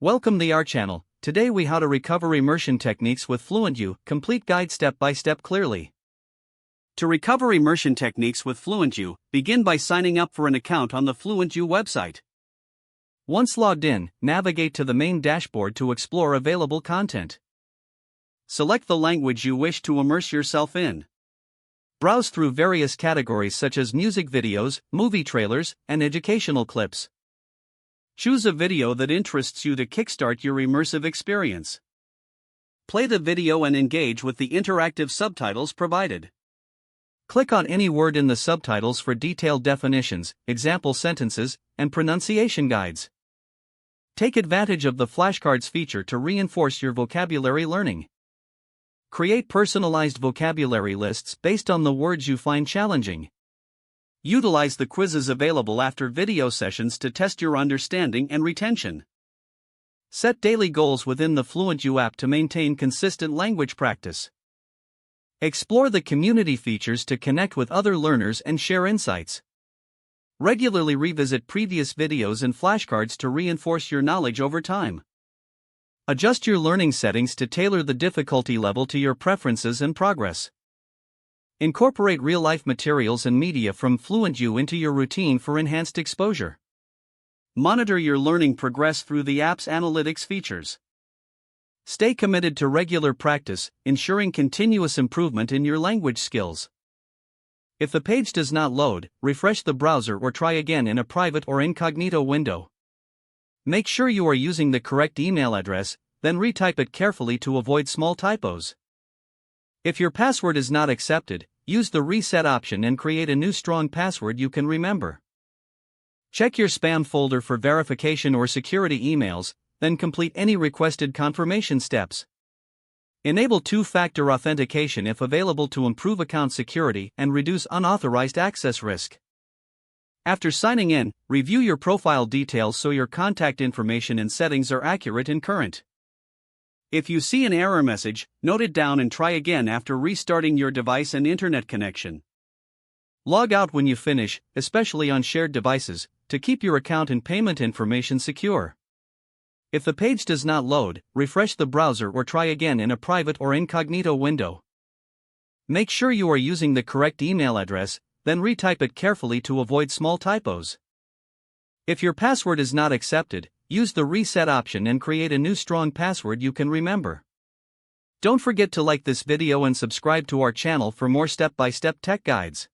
Welcome to our channel. Today we how to recover immersion techniques with FluentU, complete guide step by step clearly. To recover immersion techniques with FluentU, begin by signing up for an account on the FluentU website. Once logged in, navigate to the main dashboard to explore available content. Select the language you wish to immerse yourself in. Browse through various categories such as music videos, movie trailers, and educational clips. Choose a video that interests you to kickstart your immersive experience. Play the video and engage with the interactive subtitles provided. Click on any word in the subtitles for detailed definitions, example sentences, and pronunciation guides. Take advantage of the flashcards feature to reinforce your vocabulary learning. Create personalized vocabulary lists based on the words you find challenging. Utilize the quizzes available after video sessions to test your understanding and retention. Set daily goals within the FluentU app to maintain consistent language practice. Explore the community features to connect with other learners and share insights. Regularly revisit previous videos and flashcards to reinforce your knowledge over time. Adjust your learning settings to tailor the difficulty level to your preferences and progress. Incorporate real-life materials and media from FluentU into your routine for enhanced exposure. Monitor your learning progress through the app's analytics features. Stay committed to regular practice, ensuring continuous improvement in your language skills. If the page does not load, refresh the browser or try again in a private or incognito window. Make sure you are using the correct email address, then retype it carefully to avoid small typos. If your password is not accepted, use the reset option and create a new strong password you can remember. Check your spam folder for verification or security emails, then complete any requested confirmation steps. Enable two-factor authentication if available to improve account security and reduce unauthorized access risk. After signing in, review your profile details so your contact information and settings are accurate and current. If you see an error message, note it down and try again after restarting your device and internet connection. Log out when you finish, especially on shared devices, to keep your account and payment information secure. If the page does not load, refresh the browser or try again in a private or incognito window. Make sure you are using the correct email address, then retype it carefully to avoid small typos. If your password is not accepted, use the reset option and create a new strong password you can remember. Don't forget to like this video and subscribe to our channel for more step-by-step tech guides.